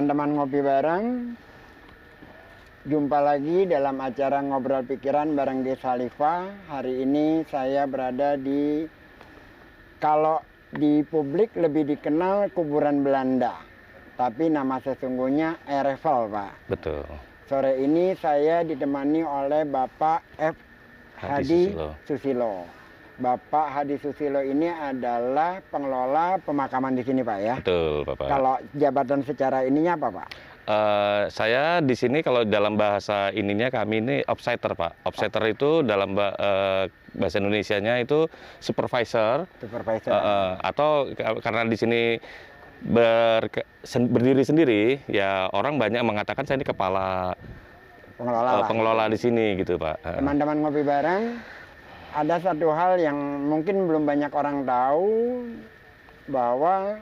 Teman-teman ngopi bareng, jumpa lagi dalam acara Ngobrol Pikiran bareng Desa Alifa. Hari ini saya berada di, kalau di publik lebih dikenal kuburan Belanda, tapi nama sesungguhnya Erevel, Pak. Betul. Sore ini saya ditemani oleh Bapak F. Hadi Susilo. Bapak Hadi Susilo ini adalah pengelola pemakaman di sini, Pak, ya? Betul, Bapak. Kalau jabatan secara ininya apa, Pak? Saya di sini kalau dalam bahasa ininya kami ini offsider, Pak. Offsider itu dalam bahasa Indonesianya itu supervisor. Supervisor. Atau karena di sini berdiri sendiri, ya orang banyak mengatakan saya ini kepala pengelola di sini gitu, Pak. Teman-teman ngopi bareng, ada satu hal yang mungkin belum banyak orang tahu, bahwa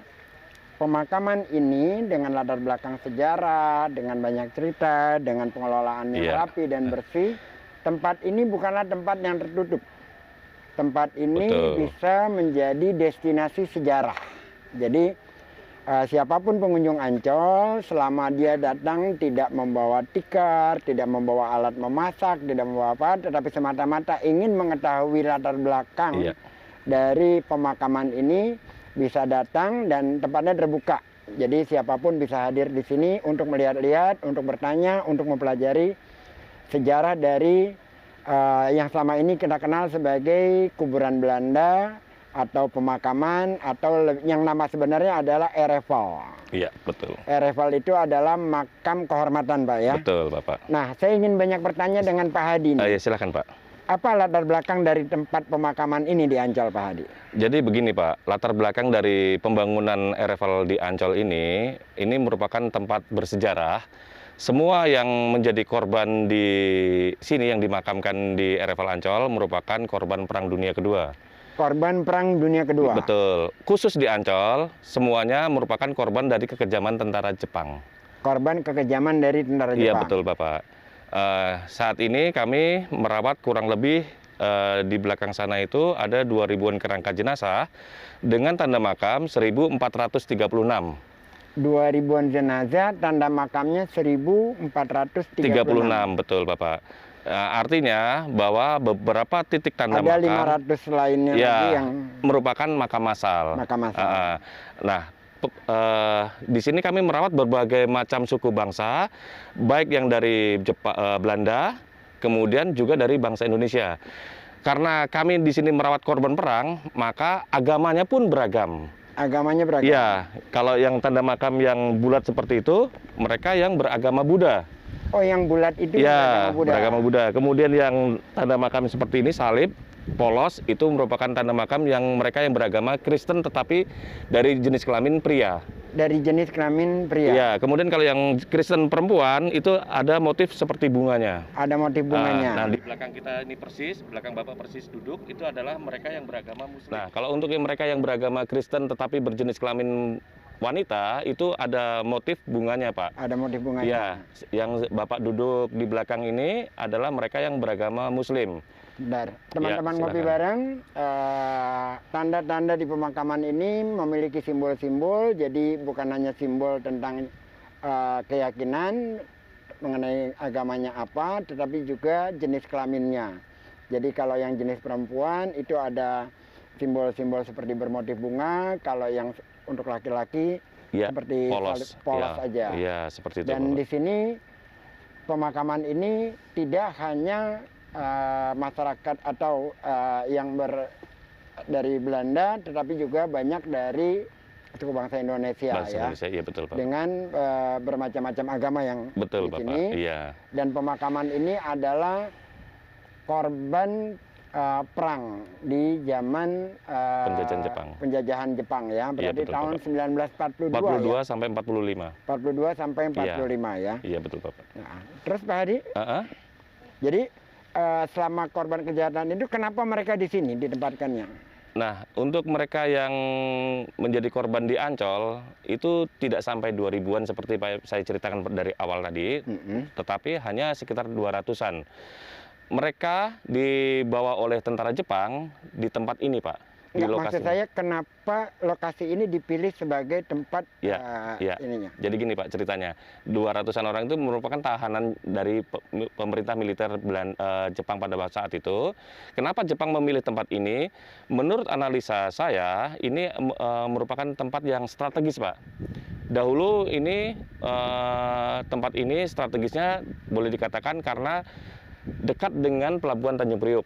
pemakaman ini dengan latar belakang sejarah, dengan banyak cerita, dengan pengelolaan yang rapi dan bersih, tempat ini bukanlah tempat yang tertutup. Tempat ini bisa menjadi destinasi sejarah. Jadi siapapun pengunjung Ancol, selama dia datang tidak membawa tikar, tidak membawa alat memasak, tidak membawa apa, tetapi semata-mata ingin mengetahui latar belakang dari pemakaman ini, bisa datang dan tempatnya terbuka. Jadi siapapun bisa hadir di sini untuk melihat-lihat, untuk bertanya, untuk mempelajari sejarah dari yang selama ini kita kenal sebagai kuburan Belanda, atau pemakaman, atau yang nama sebenarnya adalah Erevel. Iya, betul. Erevel itu adalah makam kehormatan, Pak, ya? Betul, Bapak. Nah, saya ingin banyak bertanya dengan Pak Hadi. Ya, silakan, Pak. Apa latar belakang dari tempat pemakaman ini di Ancol, Pak Hadi? Jadi begini, Pak, latar belakang dari pembangunan Erevel di Ancol ini merupakan tempat bersejarah. Semua yang menjadi korban di sini yang dimakamkan di Erevel Ancol merupakan korban Perang Dunia Kedua. Korban Perang Dunia Kedua. Betul. Khusus di Ancol, semuanya merupakan korban dari kekejaman tentara Jepang. Korban kekejaman dari tentara Jepang. Iya, betul, Bapak. Saat ini kami merawat kurang lebih di belakang sana itu ada 2.000-an kerangka jenazah dengan tanda makam 1.436. 2.000-an jenazah, tanda makamnya 1.436. Betul, Bapak. Artinya bahwa beberapa titik tanda ada makam 500 lainnya lagi yang merupakan makam massal. Makam massal. Nah, di sini kami merawat berbagai macam suku bangsa, baik yang dari Belanda, kemudian juga dari bangsa Indonesia. Karena kami di sini merawat korban perang, maka agamanya pun beragam. Agamanya beragam? Iya, kalau yang tanda makam yang bulat seperti itu, mereka yang beragama Buddha. Oh, yang bulat itu beragama Buddha. Kemudian yang tanda makam seperti ini, salib, polos, itu merupakan tanda makam yang mereka yang beragama Kristen tetapi dari jenis kelamin pria. Dari jenis kelamin pria? Ya, kemudian kalau yang Kristen perempuan itu ada motif seperti bunganya. Ada motif bunganya. Nah, di belakang kita ini persis, belakang Bapak persis duduk, itu adalah mereka yang beragama Muslim. Nah, kalau untuk yang mereka yang beragama Kristen tetapi berjenis kelamin wanita, itu ada motif bunganya, Pak. Ada motif bunganya? Iya, yang Bapak duduk di belakang ini adalah mereka yang beragama Muslim. Benar. Teman-teman ngopi bareng, tanda-tanda di pemakaman ini memiliki simbol-simbol, jadi bukan hanya simbol tentang keyakinan mengenai agamanya apa, tetapi juga jenis kelaminnya. Jadi kalau yang jenis perempuan itu ada simbol-simbol seperti bermotif bunga, kalau yang untuk laki-laki seperti polos aja. Iya, seperti itu. Dan di sini pemakaman ini tidak hanya masyarakat atau yang dari Belanda, tetapi juga banyak dari suku bangsa Indonesia, iya, betul, Pak. Dengan bermacam-macam agama yang betul, di sini. Bapak. Iya. Dan pemakaman ini adalah korban perang di zaman penjajahan Jepang, ya. Berarti betul, tahun Bapak. 1942 sampai 45. 42 sampai 45 ya. Iya, betul, Bapak. Nah, terus Pak Hadi, jadi selama korban kejahatan itu kenapa mereka di sini ditempatkannya? Nah, untuk mereka yang menjadi korban di Ancol itu tidak sampai 2.000-an seperti saya ceritakan dari awal tadi, tetapi hanya sekitar 200-an. Mereka dibawa oleh tentara Jepang di tempat ini, Pak. di Nggak, maksud lokasi. saya kenapa lokasi ini dipilih sebagai tempat Ya. ininya? Jadi gini Pak ceritanya, 200-an orang itu merupakan tahanan dari pemerintah militer Jepang pada saat itu. Kenapa Jepang memilih tempat ini? Menurut analisa saya, ini merupakan tempat yang strategis Pak. Dahulu ini tempat ini strategisnya boleh dikatakan karena dekat dengan Pelabuhan Tanjung Priuk.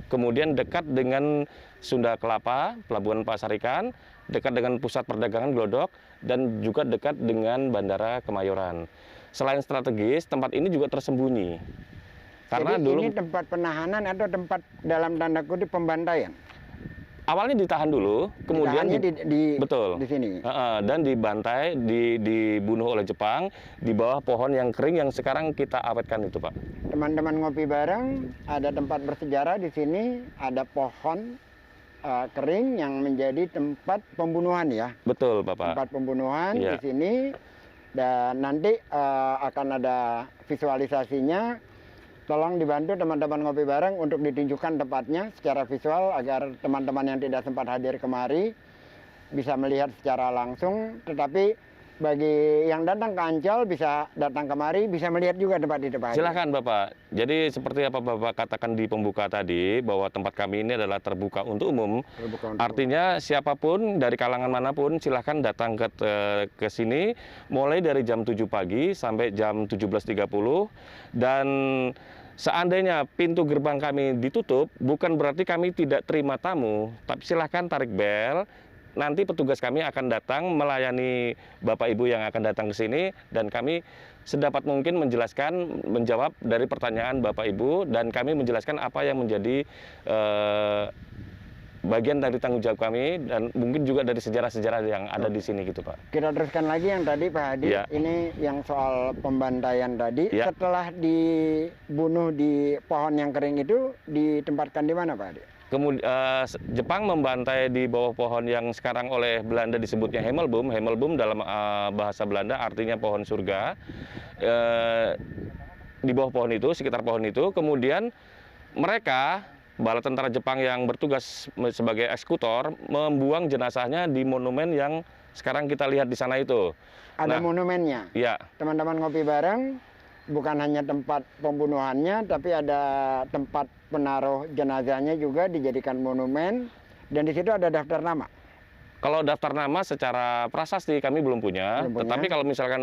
Kemudian dekat dengan Sunda Kelapa, Pelabuhan Pasar Ikan, dekat dengan pusat perdagangan Glodok, dan juga dekat dengan Bandara Kemayoran. Selain strategis, tempat ini juga tersembunyi. Karena Jadi dulu ini tempat penahanan atau tempat dalam tanda kutip pembantaian? awalnya ditahan dulu, kemudian Ditahannya betul. di sini. Dan dibantai, dibunuh oleh Jepang di bawah pohon yang kering yang sekarang kita awetkan itu, Pak. Teman-teman ngopi bareng, ada tempat bersejarah di sini, ada pohon kering yang menjadi tempat pembunuhan ya. Betul, Bapak. Tempat pembunuhan Iya. di sini, dan nanti akan ada visualisasinya. Tolong dibantu teman-teman ngopi bareng untuk ditunjukkan tempatnya secara visual agar teman-teman yang tidak sempat hadir kemari bisa melihat secara langsung. Tetapi bagi yang datang ke Ancol bisa datang kemari, bisa melihat juga tempat itu, Pak Haji. Silahkan Bapak. Jadi seperti apa Bapak katakan di pembuka tadi, bahwa tempat kami ini adalah terbuka untuk umum. Terbuka untuk Artinya siapapun dari kalangan manapun silahkan datang ke sini mulai dari jam 7 pagi sampai jam 17.30. Dan seandainya pintu gerbang kami ditutup, bukan berarti kami tidak terima tamu, tapi silahkan tarik bel. Nanti petugas kami akan datang melayani Bapak Ibu yang akan datang ke sini, dan kami sedapat mungkin menjawab dari pertanyaan Bapak Ibu, dan kami menjelaskan apa yang menjadi bagian dari tanggung jawab kami, dan mungkin juga dari sejarah-sejarah yang ada di sini gitu Pak. Kita teruskan lagi yang tadi, Pak Hadi. Ya. Ini yang soal pembantaian tadi. Ya. Setelah dibunuh di pohon yang kering itu, ditempatkan di mana, Pak Hadi? Kemudian Jepang membantai di bawah pohon yang sekarang oleh Belanda disebutnya Hemelboom. Hemelboom dalam bahasa Belanda artinya pohon surga. Di bawah pohon itu, sekitar pohon itu, kemudian mereka, bala tentara Jepang yang bertugas sebagai eksekutor, membuang jenazahnya di monumen yang sekarang kita lihat di sana itu. Ada monumennya. Ya. Teman-teman ngopi bareng, bukan hanya tempat pembunuhannya, tapi ada tempat penaruh jenazahnya juga dijadikan monumen, dan di situ ada daftar nama. Kalau daftar nama secara prasasti kami belum punya, tetapi kalau misalkan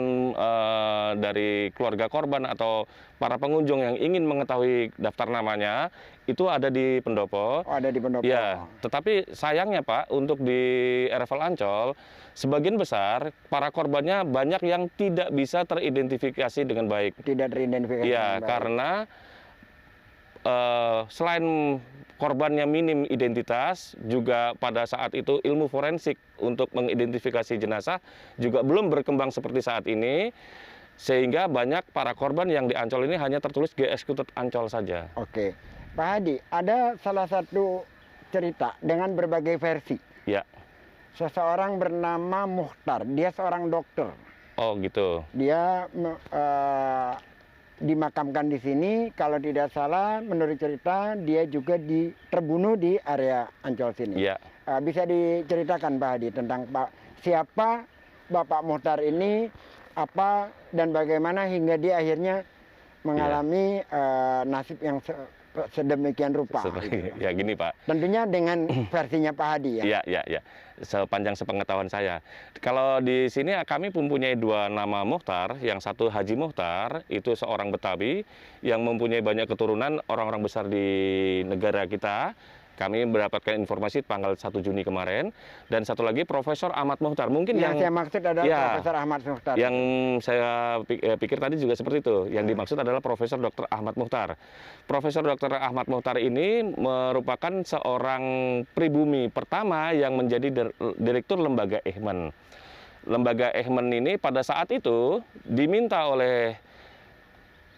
dari keluarga korban atau para pengunjung yang ingin mengetahui daftar namanya, itu ada di pendopo. Oh, ada di pendopo. Ya, tetapi sayangnya Pak, untuk di RFL Ancol, sebagian besar para korbannya banyak yang tidak bisa teridentifikasi dengan baik. Tidak teridentifikasi. Ya, dengan baik. karena selain korbannya minim identitas, juga pada saat itu ilmu forensik untuk mengidentifikasi jenazah juga belum berkembang seperti saat ini, sehingga banyak para korban yang di Ancol ini hanya tertulis G Executed Ancol saja. Oke, Pak Hadi, ada salah satu cerita dengan berbagai versi. Ya. Seseorang bernama Mukhtar, dia seorang dokter. Oh gitu. Dia dimakamkan di sini, kalau tidak salah menurut cerita dia juga terbunuh di area Ancol sini. Iya. Bisa diceritakan Pak Hadi tentang siapa Bapak Mukhtar ini, apa dan bagaimana hingga dia akhirnya mengalami nasib yang sedemikian rupa. Ya gini Pak. Tentunya dengan versinya Pak Hadi ya. Iya. Sepanjang sepengetahuan saya. Kalau di sini kami mempunyai dua nama Mukhtar. Yang satu Haji Mukhtar, itu seorang Betawi yang mempunyai banyak keturunan orang-orang besar di negara kita. Kami mendapatkan informasi tanggal 1 Juni kemarin. Dan satu lagi Profesor Ahmad Mukhtar. Mungkin yang saya maksud adalah Profesor Ahmad Mukhtar. Yang saya pikir tadi juga seperti itu. Yang dimaksud adalah Profesor Dr. Ahmad Mukhtar. Profesor Dr. Ahmad Mukhtar ini merupakan seorang pribumi pertama yang menjadi direktur lembaga Eijkman. Lembaga Eijkman ini pada saat itu diminta oleh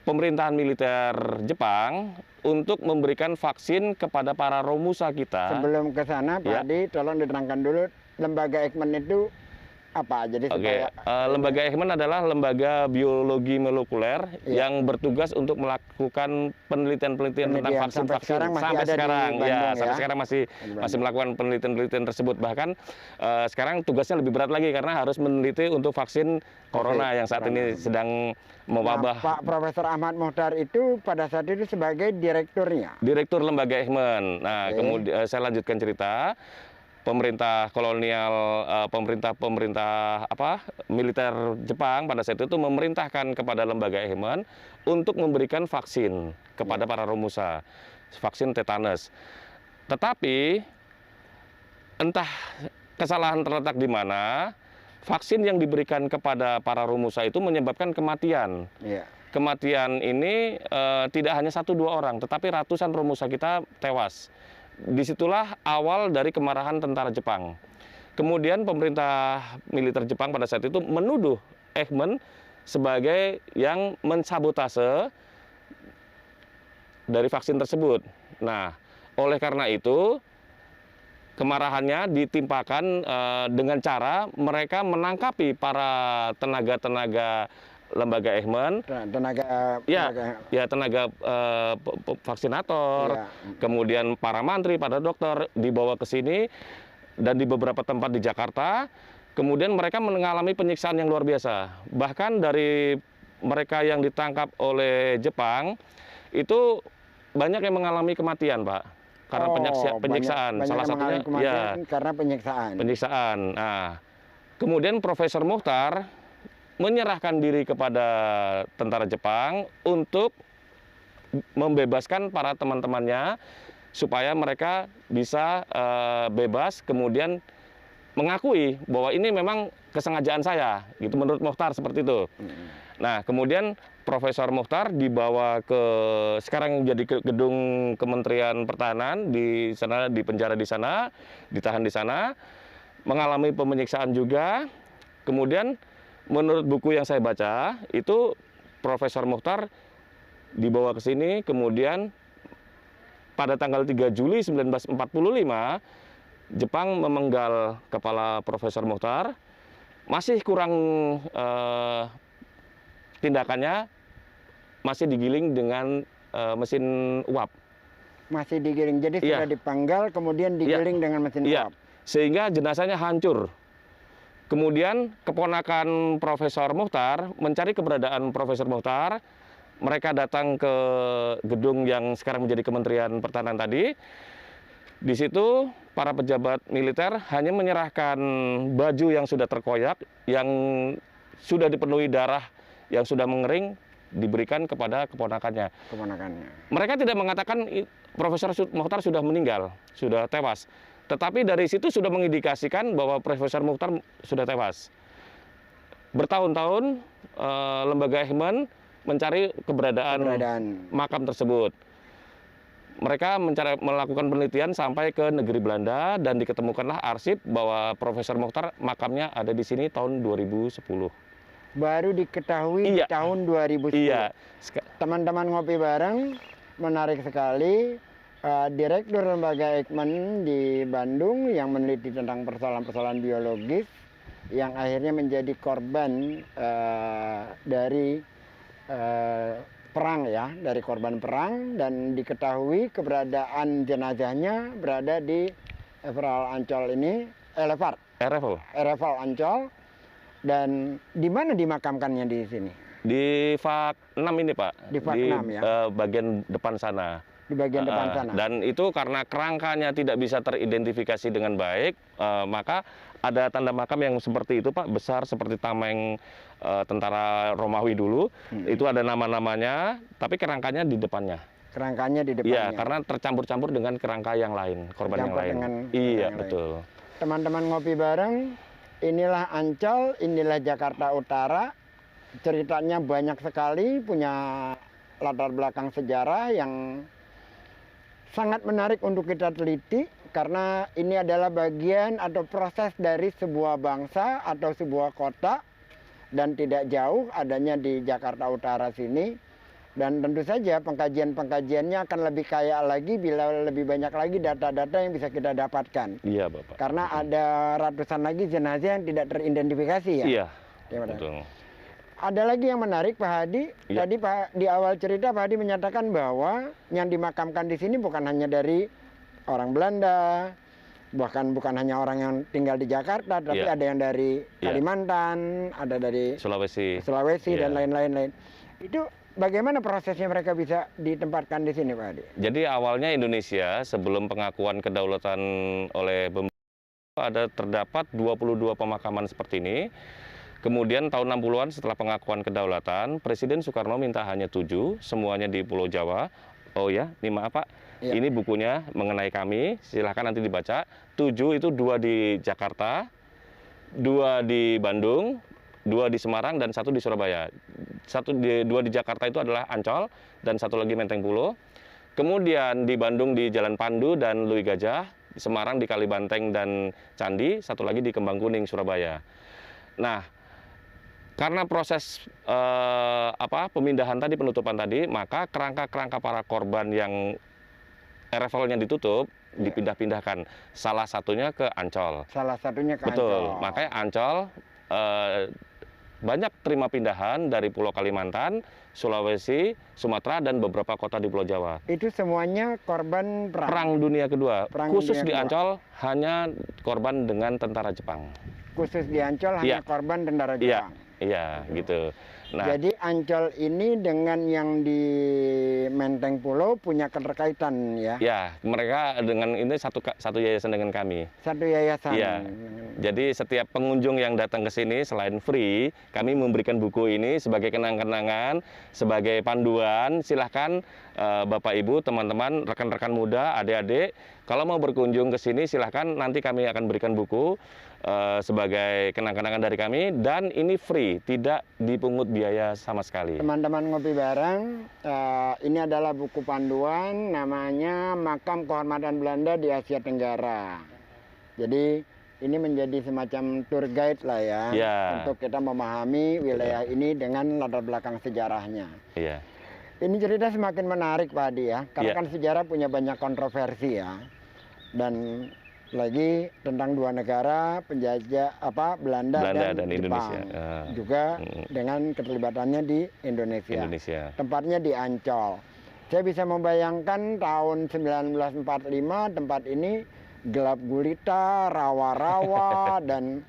pemerintahan militer Jepang untuk memberikan vaksin kepada para romusa kita. Sebelum ke sana, Pak Hadi, tolong diterangkan dulu, lembaga Eijkman itu Apa? Jadi Oke, supaya lembaga Eijkman adalah lembaga biologi molekuler Iya. yang bertugas untuk melakukan penelitian-penelitian tentang Penelitian vaksin sampai sekarang masih sampai ada di sekarang. Bandung Sampai ya? sekarang masih Di masih Bandung. melakukan penelitian-penelitian tersebut. Bahkan sekarang tugasnya lebih berat lagi karena harus meneliti untuk vaksin corona yang saat ini sedang Nah, mewabah. Pak Profesor Ahmad Muhtar itu pada saat itu sebagai direkturnya. Direktur lembaga Eijkman. Nah, Oke. kemudian saya lanjutkan cerita. Pemerintah kolonial, pemerintah militer Jepang pada saat itu memerintahkan kepada lembaga Eijkman untuk memberikan vaksin kepada para romusa, vaksin tetanus. Tetapi entah kesalahan terletak di mana, vaksin yang diberikan kepada para romusa itu menyebabkan kematian. Iya. Kematian ini tidak hanya 1-2 orang, tetapi ratusan romusa kita tewas. Disitulah awal dari kemarahan tentara Jepang. Kemudian pemerintah militer Jepang pada saat itu menuduh Eijkman sebagai yang mensabotase dari vaksin tersebut. Nah, oleh karena itu kemarahannya ditimpakan dengan cara mereka menangkapi para tenaga-tenaga lembaga Eijkman, tenaga vaksinator, Iya. kemudian para mantri, para dokter dibawa ke sini dan di beberapa tempat di Jakarta. Kemudian mereka mengalami penyiksaan yang luar biasa. Bahkan dari mereka yang ditangkap oleh Jepang itu banyak yang mengalami kematian, Pak, karena penyiksaan. Banyak Salah yang satunya mengalami kematian karena penyiksaan. Penyiksaan. Nah, kemudian Profesor Muhtar menyerahkan diri kepada tentara Jepang untuk membebaskan para teman-temannya supaya mereka bisa bebas, kemudian mengakui bahwa ini memang kesengajaan saya, gitu menurut Muhtar seperti itu. Nah, kemudian Profesor Muhtar dibawa ke sekarang jadi ke gedung Kementerian Pertahanan di sana, di penjara di sana, ditahan di sana, mengalami penyiksaan juga. Kemudian menurut buku yang saya baca, itu Profesor Muhtar dibawa ke sini, kemudian pada tanggal 3 Juli 1945, Jepang memenggal kepala Profesor Muhtar. Masih kurang tindakannya, masih digiling dengan mesin uap. Masih digiling, jadi sudah dipenggal, kemudian digiling dengan mesin uap. Sehingga jenazahnya hancur. Kemudian keponakan Profesor Muhtar mencari keberadaan Profesor Muhtar. Mereka datang ke gedung yang sekarang menjadi Kementerian Pertahanan tadi. Di situ para pejabat militer hanya menyerahkan baju yang sudah terkoyak, yang sudah dipenuhi darah, yang sudah mengering, diberikan kepada keponakannya. Mereka tidak mengatakan Profesor Muhtar sudah meninggal, sudah tewas. Tetapi dari situ sudah mengindikasikan bahwa Profesor Muhtar sudah tewas. Bertahun-tahun lembaga Eijkman mencari keberadaan makam tersebut. Mereka melakukan penelitian sampai ke negeri Belanda dan diketemukanlah arsip bahwa Profesor Muhtar makamnya ada di sini tahun 2010. Baru diketahui di tahun 2010. Iya. Teman-teman ngopi bareng, menarik sekali. Direktur lembaga Eijkman di Bandung yang meneliti tentang persoalan-persoalan biologis yang akhirnya menjadi korban dari perang ya, dari korban perang, dan diketahui keberadaan jenazahnya berada di RFL Ancol. Dan di mana dimakamkannya di sini? Di Fak 6 ini, Pak. Di Fak 6 ya. Bagian depan sana. Di bagian depan sana. Dan itu karena kerangkanya tidak bisa teridentifikasi dengan baik, maka ada tanda makam yang seperti itu, Pak, besar seperti tameng tentara Romawi dulu. Itu ada nama-namanya, tapi kerangkanya di depannya. Kerangkanya di depannya. Iya, karena tercampur-campur dengan kerangka yang lain, korban yang lain. Iya, betul. Teman-teman ngopi bareng, inilah Ancol, inilah Jakarta Utara. Ceritanya banyak sekali, punya latar belakang sejarah yang sangat menarik untuk kita teliti, karena ini adalah bagian atau proses dari sebuah bangsa atau sebuah kota, dan tidak jauh adanya di Jakarta Utara sini Dan tentu saja pengkajian-pengkajiannya akan lebih kaya lagi bila lebih banyak lagi data-data yang bisa kita dapatkan. Iya, Bapak. Karena ada ratusan lagi jenazah yang tidak teridentifikasi ya. Iya, Ya, benar. betul. Ada lagi yang menarik Pak Hadi. Iya. Tadi di awal cerita Pak Hadi menyatakan bahwa yang dimakamkan di sini bukan hanya dari orang Belanda, bahkan bukan hanya orang yang tinggal di Jakarta, tapi Iya. ada yang dari Iya. Kalimantan, ada dari Sulawesi. dan Iya. lain-lain. Itu bagaimana prosesnya mereka bisa ditempatkan di sini Pak Hadi? Jadi awalnya Indonesia sebelum pengakuan kedaulatan oleh ada terdapat 22 pemakaman seperti ini. Kemudian tahun 60-an setelah pengakuan kedaulatan, Presiden Soekarno minta hanya 7, semuanya di Pulau Jawa. Oh ya, ini maaf Pak, Ya. ini bukunya mengenai kami, silahkan nanti dibaca. 7 itu 2 di Jakarta, 2 di Bandung, 2 di Semarang, dan 1 di Surabaya. 2 di Jakarta itu adalah Ancol, dan 1 lagi Menteng Pulo. Kemudian di Bandung di Jalan Pandu dan Lui Gajah, di Semarang di Kalibanteng dan Candi, 1 lagi di Kembang Kuning, Surabaya. Nah, karena proses pemindahan tadi, penutupan tadi, maka kerangka-kerangka para korban yang RFL-nya ditutup, dipindah-pindahkan. Salah satunya ke Ancol. Salah satunya ke Betul, Ancol. makanya Ancol banyak terima pindahan dari Pulau Kalimantan, Sulawesi, Sumatera, dan beberapa kota di Pulau Jawa. Itu semuanya korban Perang Dunia Kedua. Perang Khusus Dunia di Kedua. Ancol hanya korban dengan tentara Jepang. Khusus di Ancol Iya. hanya korban tentara Iya, Jepang. iya gitu. Nah, Jadi Ancol ini dengan yang di Menteng Pulo punya keterkaitan ya. ya mereka dengan ini satu yayasan dengan kami. Satu yayasan. Iya. Jadi setiap pengunjung yang datang ke sini selain free, kami memberikan buku ini sebagai kenang-kenangan, sebagai panduan. Silahkan Bapak Ibu, teman-teman, rekan-rekan muda, adik-adik, kalau mau berkunjung ke sini silahkan, nanti kami akan berikan buku sebagai kenang-kenangan dari kami, dan ini free, tidak dipungut biaya sama sekali. Teman-teman ngopi bareng, ini adalah buku panduan namanya Makam Kehormatan Belanda di Asia Tenggara. Jadi ini menjadi semacam tour guide lah ya, Ya. untuk kita memahami wilayah ini dengan latar belakang sejarahnya. Iya. Ini cerita semakin menarik Pak Hadi ya, karena Iya. kan sejarah punya banyak kontroversi ya. Dan lagi tentang 2 negara penjajah Belanda dan dan Jepang. Indonesia. Juga dengan keterlibatannya di Indonesia. Indonesia. Tempatnya di Ancol. Saya bisa membayangkan tahun 1945 tempat ini gelap gulita, rawa-rawa dan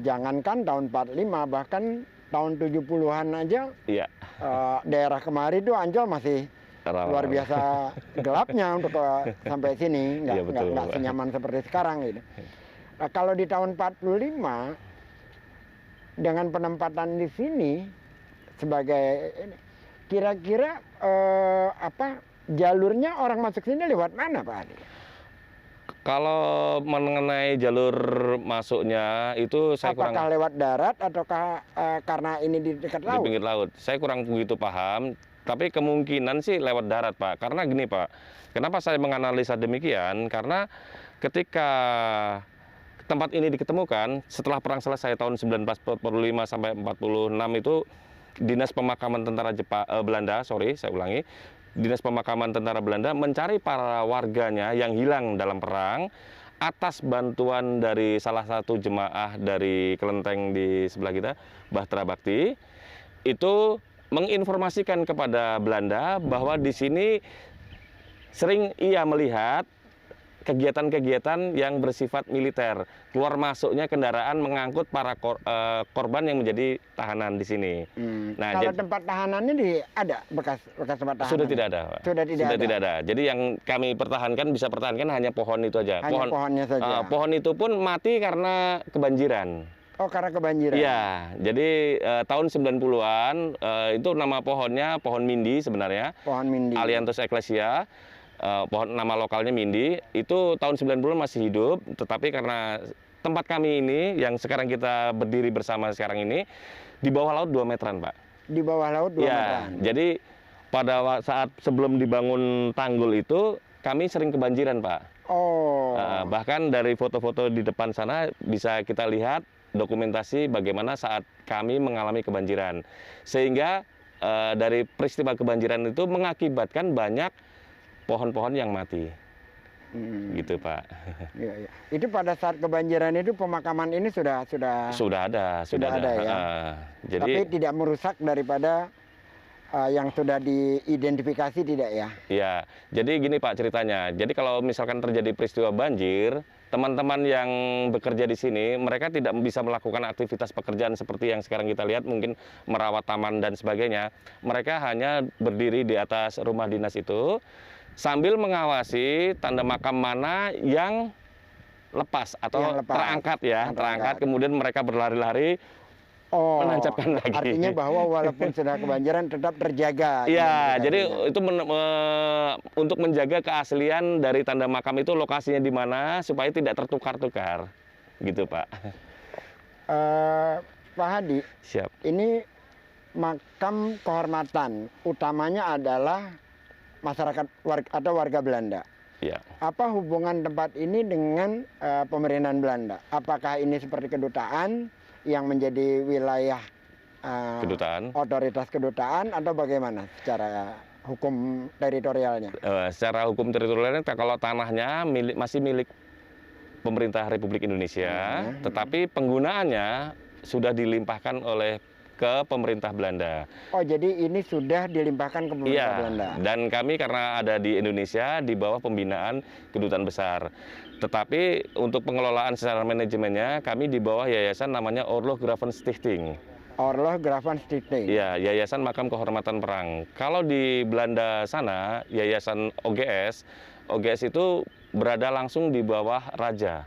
jangankan tahun 45 bahkan tahun 70-an aja Iya. daerah kemari itu Ancol masih luar biasa gelapnya untuk sampai sini, Iya, betul. nggak senyaman seperti sekarang gitu. Nah, kalau di tahun 45 dengan penempatan di sini sebagai kira-kira jalurnya orang masuk sini lewat mana Pak Hadi? Kalau mengenai jalur masuknya itu saya Apakah kurang lewat darat ataukah karena ini di dekat di laut? pinggir laut. Saya kurang begitu paham, tapi kemungkinan sih lewat darat, Pak. Karena gini, Pak. Kenapa saya menganalisa demikian? Karena ketika tempat ini diketemukan setelah perang selesai tahun 1945 sampai 46 itu Dinas Pemakaman Tentara Belanda, Dinas Pemakaman Tentara Belanda mencari para warganya yang hilang dalam perang atas bantuan dari salah satu jemaah dari kelenteng di sebelah kita, Bahtera Bakti, itu menginformasikan kepada Belanda bahwa di sini sering ia melihat kegiatan-kegiatan yang bersifat militer, keluar masuknya kendaraan mengangkut para korban yang menjadi tahanan di sini. Nah, kalau tempat tahanannya ada bekas tempat tahanan? Sudah tidak ada, Pak. Sudah tidak ada. Jadi yang kami bisa pertahankan hanya pohon itu aja. Hanya pohonnya saja. Pohon itu pun mati karena kebanjiran. Oh, karena kebanjiran. Iya, jadi tahun 90-an itu nama pohonnya pohon Mindi sebenarnya. Pohon Mindi. Alianthus ecclesia. Pohon nama lokalnya Mindi, itu tahun 90-an masih hidup, tetapi karena tempat kami ini yang sekarang kita berdiri bersama sekarang ini di bawah laut 2 meteran, Pak. Di bawah laut 2 meteran. Jadi pada saat sebelum dibangun tanggul itu kami sering kebanjiran, Pak. Oh. Bahkan dari foto-foto di depan sana bisa kita lihat dokumentasi bagaimana saat kami mengalami kebanjiran. Sehingga dari peristiwa kebanjiran itu mengakibatkan banyak pohon-pohon yang mati. Gitu Pak. Iya, iya. Itu pada saat kebanjiran itu pemakaman ini sudah Sudah ada ya. jadi Tapi tidak merusak daripada yang sudah diidentifikasi, tidak ya? ya, jadi gini Pak ceritanya. Jadi kalau misalkan terjadi peristiwa banjir, teman-teman yang bekerja di sini, mereka tidak bisa melakukan aktivitas pekerjaan seperti yang sekarang kita lihat, mungkin merawat taman dan sebagainya. Mereka hanya berdiri di atas rumah dinas itu, sambil mengawasi tanda makam mana yang lepas atau Yang lepas. terangkat ya, Yang terangkat. terangkat. Kemudian mereka berlari-lari menancapkan lagi. Artinya bahwa walaupun sudah kebanjiran tetap terjaga. Iya, identifikasinya. jadi itu untuk menjaga keaslian dari tanda makam itu lokasinya di mana supaya tidak tertukar-tukar, gitu Pak. Pak Hadi, Siap. ini makam kehormatan utamanya adalah masyarakat atau warga Belanda. Ya. Apa hubungan tempat ini dengan pemerintahan Belanda? Apakah ini seperti kedutaan yang menjadi wilayah Kedutaan. otoritas kedutaan atau bagaimana secara hukum teritorialnya? Secara hukum teritorialnya kalau tanahnya masih milik pemerintah Republik Indonesia, tetapi penggunaannya sudah dilimpahkan ke pemerintah Belanda. Oh, jadi ini sudah dilimpahkan ke pemerintah Belanda. Dan kami karena ada di Indonesia di bawah pembinaan kedutaan besar. Tetapi untuk pengelolaan secara manajemennya kami di bawah yayasan namanya Oorlog Graven Stichting. Oorlog Graven Stichting. Iya, Yayasan Makam Kehormatan Perang. Kalau di Belanda sana, Yayasan OGS, OGS itu berada langsung di bawah Raja.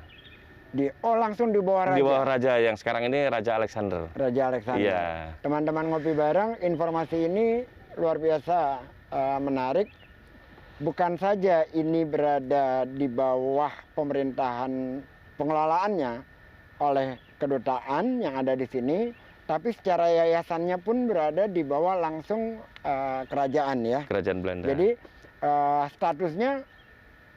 Langsung di bawah Raja. Di bawah Raja yang sekarang ini Raja Alexander. Raja Alexander. Iya. Teman-teman ngopi bareng, informasi ini luar biasa menarik. Bukan saja ini berada di bawah pemerintahan pengelolaannya oleh kedutaan yang ada di sini, tapi secara yayasannya pun berada di bawah langsung kerajaan ya. Kerajaan Belanda. Jadi statusnya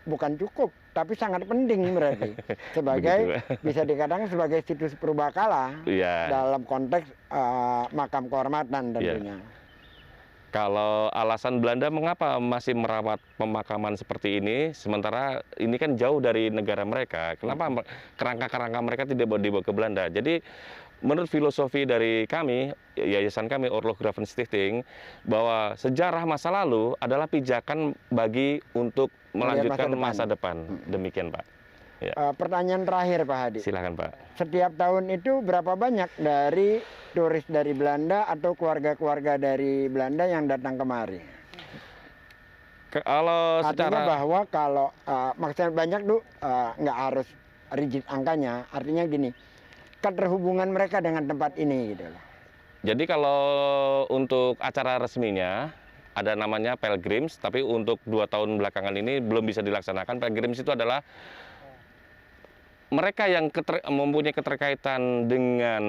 bukan cukup, tapi sangat penting berarti sebagai bisa dikatakan sebagai situs purbakala dalam konteks makam kehormatan tentunya. Kalau alasan Belanda mengapa masih merawat pemakaman seperti ini, sementara ini kan jauh dari negara mereka, kenapa kerangka-kerangka mereka tidak dibawa ke Belanda? Jadi menurut filosofi dari kami, yayasan kami Oorlog Graven Stichting, bahwa sejarah masa lalu adalah pijakan bagi untuk melanjutkan masa depan. Demikian Pak. Ya. Pertanyaan terakhir Pak Hadi. Silakan Pak. Setiap tahun itu berapa banyak dari turis dari Belanda atau keluarga-keluarga dari Belanda yang datang kemari? Kalau artinya bahwa kalau maksudnya banyak tuh nggak harus rigid angkanya. Artinya gini, keterhubungan mereka dengan tempat ini gitu loh. Jadi kalau untuk acara resminya ada namanya Pilgrims, tapi untuk 2 tahun belakangan ini belum bisa dilaksanakan. Pilgrims itu adalah mereka yang mempunyai keterkaitan dengan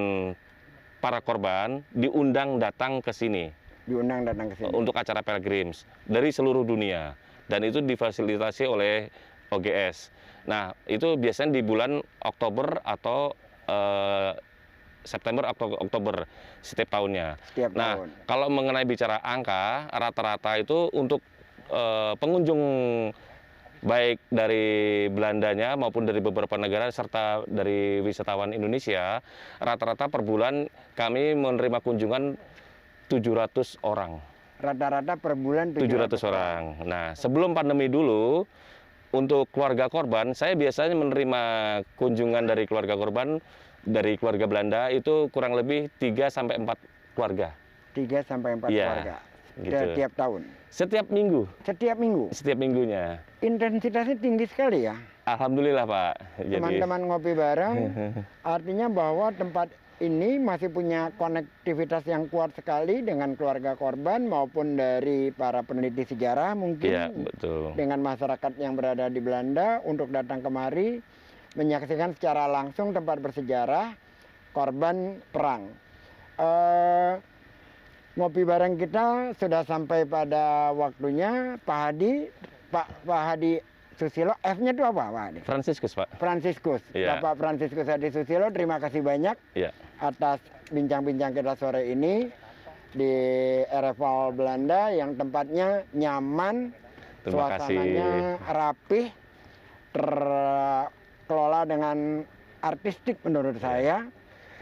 para korban diundang datang ke sini. Diundang datang ke sini. Untuk acara Pilgrims dari seluruh dunia. Dan itu difasilitasi oleh OGS. Nah, itu biasanya di bulan Oktober atau September atau Oktober setiap tahunnya. Tahun. Kalau mengenai bicara angka, rata-rata itu untuk pengunjung baik dari Belandanya maupun dari beberapa negara serta dari wisatawan Indonesia, rata-rata per bulan kami menerima kunjungan 700 orang. Rata-rata per bulan 700 orang. Nah, sebelum pandemi dulu, untuk keluarga korban, saya biasanya menerima kunjungan dari keluarga korban, dari keluarga Belanda itu kurang lebih 3-4 keluarga. 3-4 keluarga. Gitu. Setiap tahun? Setiap minggu. Setiap minggu? Setiap minggunya. Intensitasnya tinggi sekali ya? Alhamdulillah Pak. Teman-teman ngopi bareng, artinya bahwa tempat ini masih punya konektivitas yang kuat sekali dengan keluarga korban maupun dari para peneliti sejarah mungkin. Ya, betul. Dengan masyarakat yang berada di Belanda untuk datang kemari, menyaksikan secara langsung tempat bersejarah korban perang. Ngopi bareng kita sudah sampai pada waktunya. Pak Hadi Susilo, F-nya itu apa Pak Hadi? Fransiskus Pak. Fransiskus. Ya. Bapak Fransiskus Hadi Susilo, terima kasih banyak atas bincang-bincang kita sore ini. di RFL Belanda yang tempatnya nyaman, Terima kasih. suasananya rapih, terkelola dengan artistik menurut saya.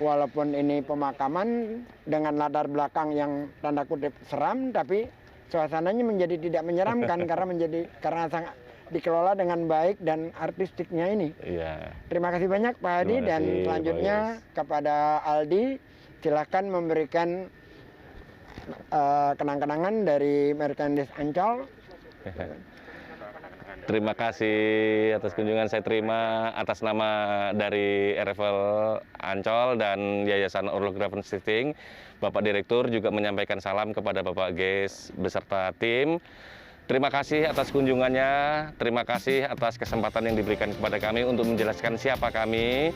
Walaupun ini pemakaman dengan latar belakang yang tanda kutip seram, tapi suasananya menjadi tidak menyeramkan karena sangat dikelola dengan baik dan artistiknya ini. Iya. Terima kasih banyak Pak Hadi, Terima dan kasih, selanjutnya kepada Aldi, silakan memberikan kenang-kenangan dari Merchandise Ancol. Terima kasih atas kunjungan saya terima atas nama dari RFL Ancol dan Yayasan Orlo Graven Stifting. Bapak Direktur juga menyampaikan salam kepada Bapak Ges beserta tim. Terima kasih atas kunjungannya, terima kasih atas kesempatan yang diberikan kepada kami untuk menjelaskan siapa kami.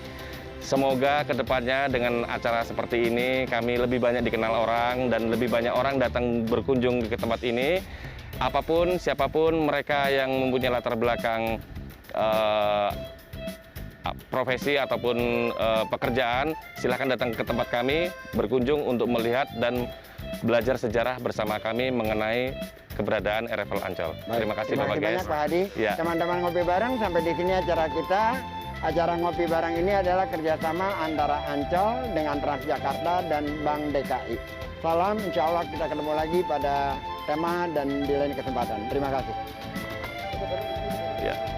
Semoga kedepannya dengan acara seperti ini kami lebih banyak dikenal orang dan lebih banyak orang datang berkunjung ke tempat ini. Apapun, siapapun mereka yang mempunyai latar belakang profesi ataupun pekerjaan, silahkan datang ke tempat kami, berkunjung untuk melihat dan belajar sejarah bersama kami mengenai keberadaan RFL Ancol. Terima kasih Bapak Ges. Terima kasih banyak Pak Hadi. Ya. Teman-teman ngopi bareng, sampai di sini acara kita. Acara ngopi bareng ini adalah kerjasama antara Ancol dengan Transjakarta dan Bank DKI. Salam, insya Allah kita ketemu lagi pada tema dan di lain kesempatan. Terima kasih. Ya.